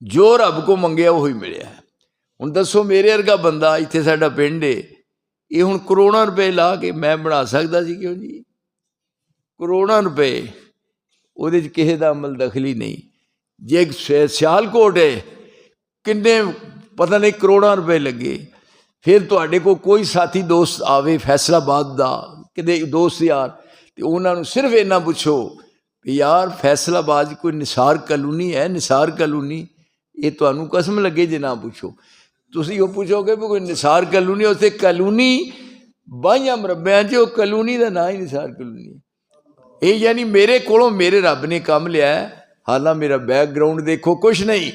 جو رب کو منگیا وہی ملیا ہے۔ ہن دسو میرے ورگا بندہ اتنے ساڈا پنڈ ہے، یہ ہن کروڑاں روپے لا کے میں بنا سکتا سی؟ کیوں جی کروڑاں روپے وہ کسی دا عمل دخلی نہیں۔ جی سیال کوٹ ہے کنے پتہ نہیں کروڑاں روپے لگے، پھر تواڈے کو کوئی ساتھی دوست آوے فیصل آباد دا کدے دوست یار تے انہاں نوں صرف اینا پوچھو کہ یار فیصل آباد کوئی نثار کالونی ہے؟ نثار کالونی یہ تانوں قسم لگے جے نہ پوچھو، تسی وہ پوچھو گے کوئی نثار کالونی، اسے کالونی 22 مربعاں چ، وہ کالونی دا نام ہی نثار کالونی۔ یہ یعنی میرے کولوں میرے رب نے کام لیا ہے، حالانکہ میرا بیک گراؤنڈ دیکھو کچھ نہیں،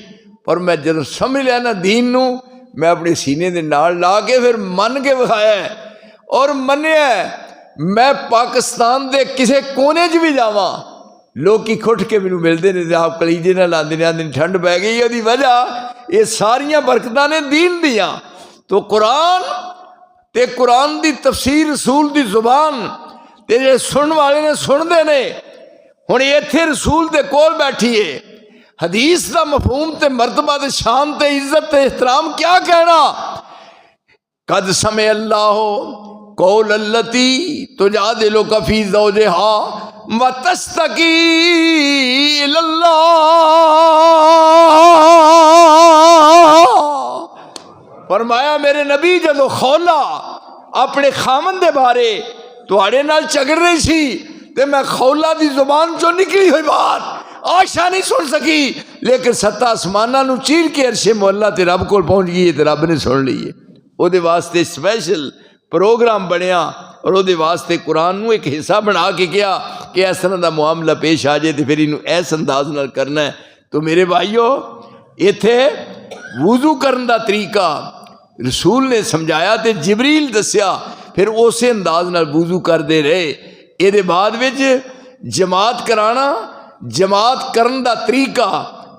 پر میں جب سمجھ لیا نا دین نو، میں اپنے سینے دے نال لا کے پھر من کے بخایا ہے اور منیا ہے۔ میں پاکستان دے کسے کونے چ بھی جاواں لوگ کی کھٹ کے مینوں ملتے ہیں، آپ کلیجے نہ لاندے نے، آندے ٹھنڈ پی گئی، یہ وجہ یہ ساریاں برکتاں نے دین دیاں۔ تو قرآن تے قرآن دی تفسیر رسول دی زبان تے جے سن والے نے سن دے نے۔ ہن ایتھے رسول دے کول بیٹھی ہے، حدیث دا مفہوم تے مرتبہ تے شان تے عزت تے احترام کیا کہنا۔ قد سمع اللہ قول التی تجادلک فی زوجہا وتشتکی الی اللہ فرمایا میرے نبی جدو خولا اپنے خامن دے بارے تواڈے نال جھگڑ رہی سی تے میں خولا دی زبان چوں نکلی ہوئی بات عائشہ نہیں سن سکی، لیکن ستا آسماناں نو چیر کے عرش مولا تے رب کول پہنچ گئی تے رب نے سن لی ہے۔ او دے واسطے سپیشل پروگرام بنیا اور او دے واسطے قرآن نو ایک حصہ بنا کے کیا کہ اس طرح دا معاملہ پیش آ جائے تے پھر انہوں ایس انداز نال کرنا ہے۔ تو میرے بھائیو ایتھے وضو کرن دا طریقہ رسول نے سمجھایا تے جبریل دسیا، پھر اسے انداز نال وضو کر دے رہے۔ اے دے بعد وچ جماعت کرانا، جماعت کرن دا طریقہ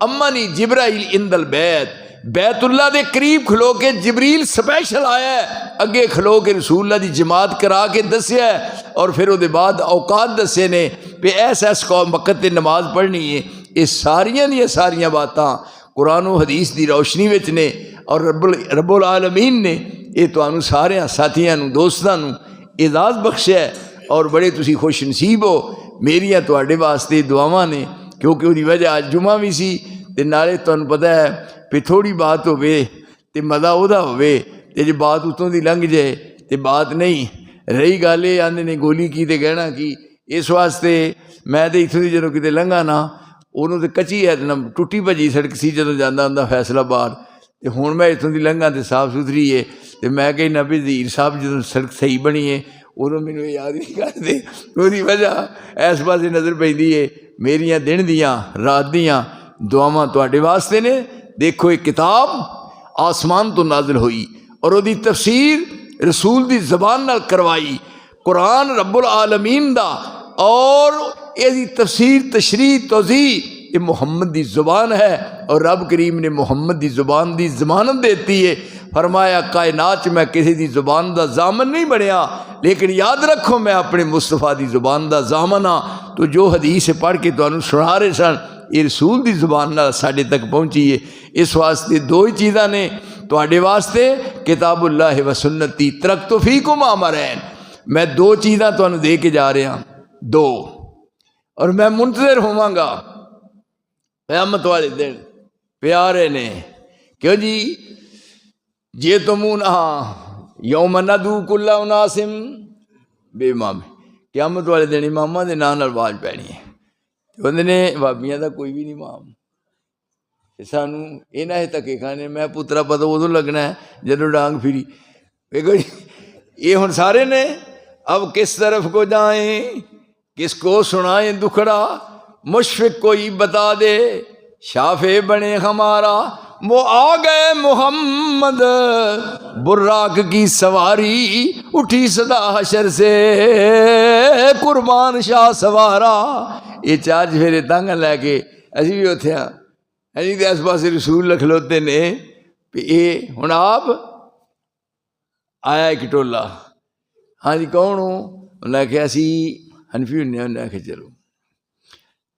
امانی جبرائیل عند البیت، بیت اللہ دے قریب کھلو کے جبریل سپیشل آیا ہے، اگے کھلو کے رسول اللہ دی جماعت کرا کے دسیا ہے، اور پھر او دے بعد اوقات دسے نے پہ ایس قوم وقت تے نماز پڑھنی ہے۔ یہ ساریاں باتاں قرآن و حدیث دی روشنی وچ نے، اور رب العالمین نے یہ تانوں سارے ساتھیاں نوں دوستاں نوں اعزاز بخشیا ہے، اور بڑے تسی خوش نصیب ہو۔ میریاں تواڈے واسطے دعاواں نے، کیونکہ وہی وجہ آج جمعہ بھی سی تے نالے تانوں پتہ ہے پہ تھوڑی بات ہوے تے مزہ اودا ہوے تے جے بات اتوں دی لنگھ جائے تے بات نہیں رہی۔ گل یہ آندے نے گولی کی تے گہنا کی، اس واسطے میں تے اتوں دی جدوں کتے لنگھا نا انہوں تے کچی ہے نا ٹوٹی بھجی سڑک سی جدوں جاندا ہوندا فیصلہ آباد، تے ہن میں اتوں دی لنگھا تے صاف ستھری ہے تے میں کہنا بھی ظہیر صاحب جدوں سڑک صحیح بنی ہے انہوں مینوں یاد نہیں کرتے، وہی وجہ اس پاسے نظر پیندی ہے۔ میریاں دن دیاں رات دیاں دعاواں تواڈے واسطے نے۔ دیکھو ایک کتاب آسمان تو نازل ہوئی اور وہ دی تفسیر رسول دی زبان نال کروائی، قرآن رب العالمین دا، اور یہ دی تفسیر تشریح توضیح یہ محمد دی زبان ہے، اور رب کریم نے محمد دی زبان دی ضمانت دیتی ہے۔ فرمایا کائنات میں کسی دی زبان دا ضامن نہیں بنیا، لیکن یاد رکھو میں اپنے مصطفیٰ دی زبان دا ضامن ہاں۔ تو جو حدیث پڑھ کے تانوں سنا رہے سن یہ رسول دی زبان نال ساڈے تک پہنچی ہے۔ اس واسطے دو ہی چیزاں نے تواڈے واسطے، کتاب اللہ و سنتی، ترکت فیکم امرین، میں دو چیزاں تانوں دے کے جا رہا ہاں، دو، اور میں منتظر ہوواں گا قیامت والے دن۔ پیارے نے کیوں جی جے تمونہا یوم ندعو کل اناس بامام، قیامت والے دن اماماں دے نام نال آواز پینی ہے۔ بندے نے بابیاں دا کوئی بھی نہیں امام، سانوں انہاں تکے کھانے میں پترا پتہ ادوں لگنا ہے جدوں ڈانگ پھری۔ یہ ہن سارے نے اب کس طرف کو جائیں، کس کو سنائیں دکھڑا، مشفق کوئی بتا دے، شافع بنے ہمارا، وہ آ گئے محمد براق کی سواری، اٹھی صدا حشر سے قربان شاہ سوارا۔ یہ چار چفیرے تنگ لے کے اسی بھی اتنے ہاں، اسی کے آس پاس رسول لکھلوتے نے۔ یہ ہوں آپ آیا ایک ٹولا، ہاں جی کون ہوں؟ انہیں نے آخیا اسی حنفی ہوں۔ انہیں آخیا چلو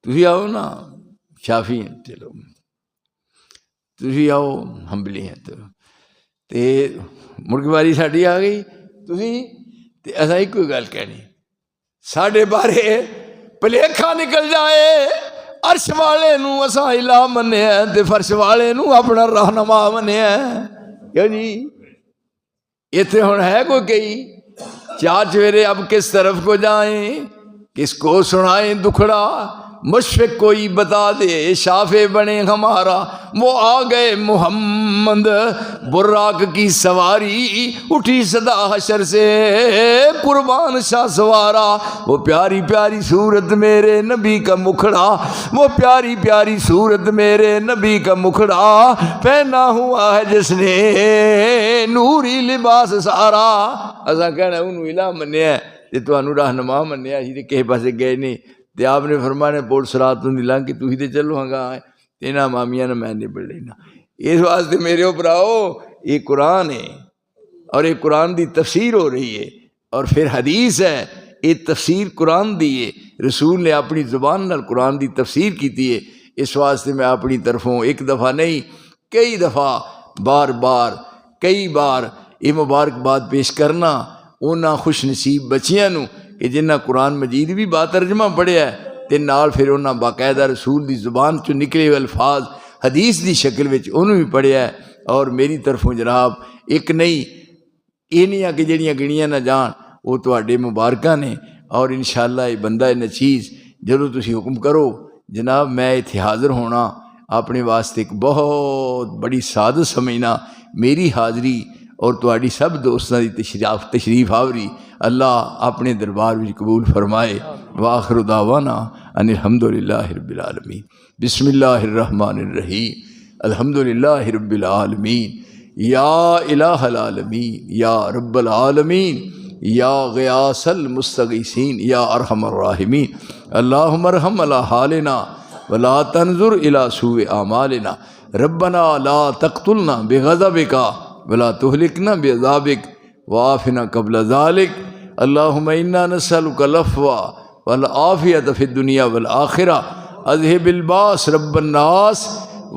تسی آؤ نا شافی ہیں، چلو تسی آؤ حنبلی ہیں، تو مڑ کے باری ساڈی آ گئی، تسی تے اساں ایک کوئی گل کہنی، ساڈے بارے پلیکھا نکل جائے، عرش والے نوں اساں الہ منیا تے فرش والے نوں اپنا رہنما منیا۔ کیوں جی اتنے ہن ہے کوئی کئی چار چفیرے، اب کس طرف کو جائیں، کس کو سنائیں دکھڑا، مشفق کوئی بتا دے، شافع بنے ہمارا، وہ آ گئے محمد براق کی سواری، اٹھی صدا حشر سے قربان شاہ سوارا۔ وہ پیاری پیاری صورت میرے نبی کا مکھڑا، وہ پیاری پیاری صورت میرے نبی کا مکھڑا، پہنا ہوا ہے جس نے نوری لباس سارا۔ اساں کہنا انہوں الہ منیا ہے تے تانوں رہنما منیا، اسی تے کہے پاسے گئے نہیں۔ تے آپ نے فرمایا پوڑ سرات ہوں لنگ کے تھی تے چلو ہاں گا انہاں مامیاں نے میں نہیں پڑھ لینا۔ اس واسطے میرے اوپراؤ یہ قرآن ہے، اور یہ قرآن دی تفسیر ہو رہی ہے، اور پھر حدیث ہے، یہ تفسیر قرآن دی ہے، رسول نے اپنی زبان نال قرآن دی تفسیر کیتی ہے۔ اس واسطے میں اپنی طرفوں ایک دفعہ نہیں کئی دفعہ بار بار کئی بار یہ مبارکباد پیش کرنا انہاں خوش نصیب بچیاں نوں کہ جنہاں قرآن مجید بھی با ترجمہ پڑھیا ہے تے نال پھر انہاں باقاعدہ رسول دی زبان چوں نکلے ہوئے الفاظ حدیث دی شکل وچ انہوں بھی پڑھیا ہے۔ اور میری طرفوں جناب ایک نہیں، اینیاں کہ جڑیاں گنیاں نہ جان، وہ تواڈے مبارکاں نے۔ اور انشاءاللہ یہ بندہ نچیز جدوں تسی حکم کرو جناب میں اتنے حاضر ہونا اپنے واسطے ایک بہت بڑی سعادت سمجھنا، میری حاضری اور تواڈی سب دوستاں دی تشریف آوری اللہ اپنے دربار میں قبول فرمائے۔ وآخر دعوانا ان الحمدللہ رب العالمین۔ بسم اللہ الرحمن الرحیم، الحمدللہ رب العالمین، یا الہ العالمین، یا رب العالمین، یا غیاث المستغیثین، یا ارحم الراحمین، اللہم ارحم علی حالنا ولا تنظر الی سوء اعمالنا، ربنا لا تقتلنا بغضبک ولا تہلکنا بعذابک وعافنا قبل ذلک، اللہم انا نسألک العفو والعافیۃ فی الدنیا والآخرہ، اذہب الباس رب الناس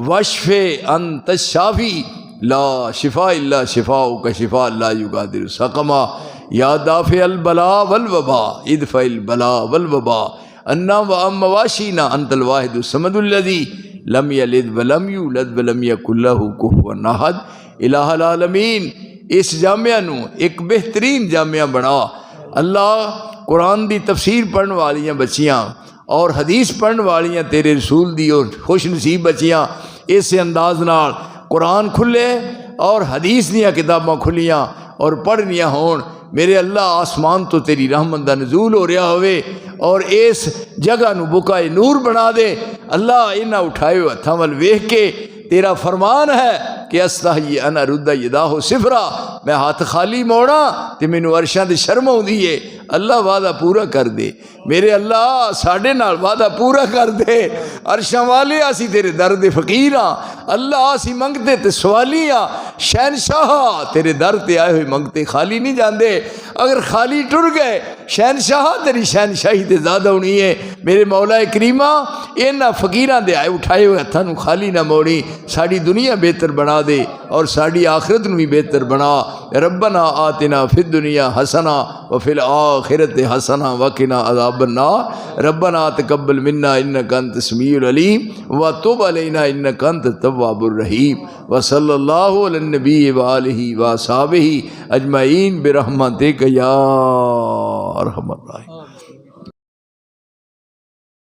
واشف انت الشافی لا شفاء الا شفاؤک شفاء لا یغادر سقما، یا دافع البلاء والوباء ادفع البلاء والوباء عنا وعن مواشینا، انت الواحد الصمد الذی لم یلد ولم یولد ولم یکن لہ کفوا احد۔ الہ العالمین اس جامعہ نو ایک بہترین جامعہ بنا اللہ، قرآن دی تفسیر پڑھن والیاں بچیاں اور حدیث پڑھن والیاں تیرے رسول دی اور خوش نصیب بچیاں اس انداز نال قرآن کھلے اور حدیث دیاں کتاباں کھلیاں اور پڑھنیاں ہون۔ میرے اللہ آسمان تو تیری رحمت دا نزول ہو رہا ہوئے اور اس جگہ نو بکائے نور بنا دے اللہ۔ انہاں اٹھائے ہوئے ہتھاں ول ویکھ کے تیرا فرمان ہے کہ استحی ان ارد یداہ صفرا، میں ہاتھ خالی موڑا تے مینوں عرشاں تے شرم آؤندی ہے۔ اللہ وعدہ پورا کر دے میرے اللہ، ساڈے نال وعدہ پورا کر دے۔ عرشاں والے اسی تیرے در دے فقیر ہاں اللہ، اسی منگتے تے سوالی ہاں۔ شہنشاہ تیرے در تے آئے ہوئے منگتے خالی نہیں جاندے، اگر خالی ٹر گئے شہنشاہ تیری شہنشاہی تے زیادہ ہونی ہے۔ میرے مولا کریمہ انہاں فقیراں دے آئے اٹھائے ہوئے ہتھاں نوں خالی نہ موڑی، ساڈی دنیا بہتر بنا دے اور ساڈی آخرت نوں بھی بہتر بنا۔ ربنا آتنا فی الدنیا حسنہ وفی الآخرۃ حسنہ وقنا عذاب النار، ربنا تقبل منا انک انت السمیع العلیم وتب علینا انک انت التواب الرحیم، وصلی اللہ علی النبی وآلہ وصحبہ اجمعین برحمتک یا ارحم الراحمین۔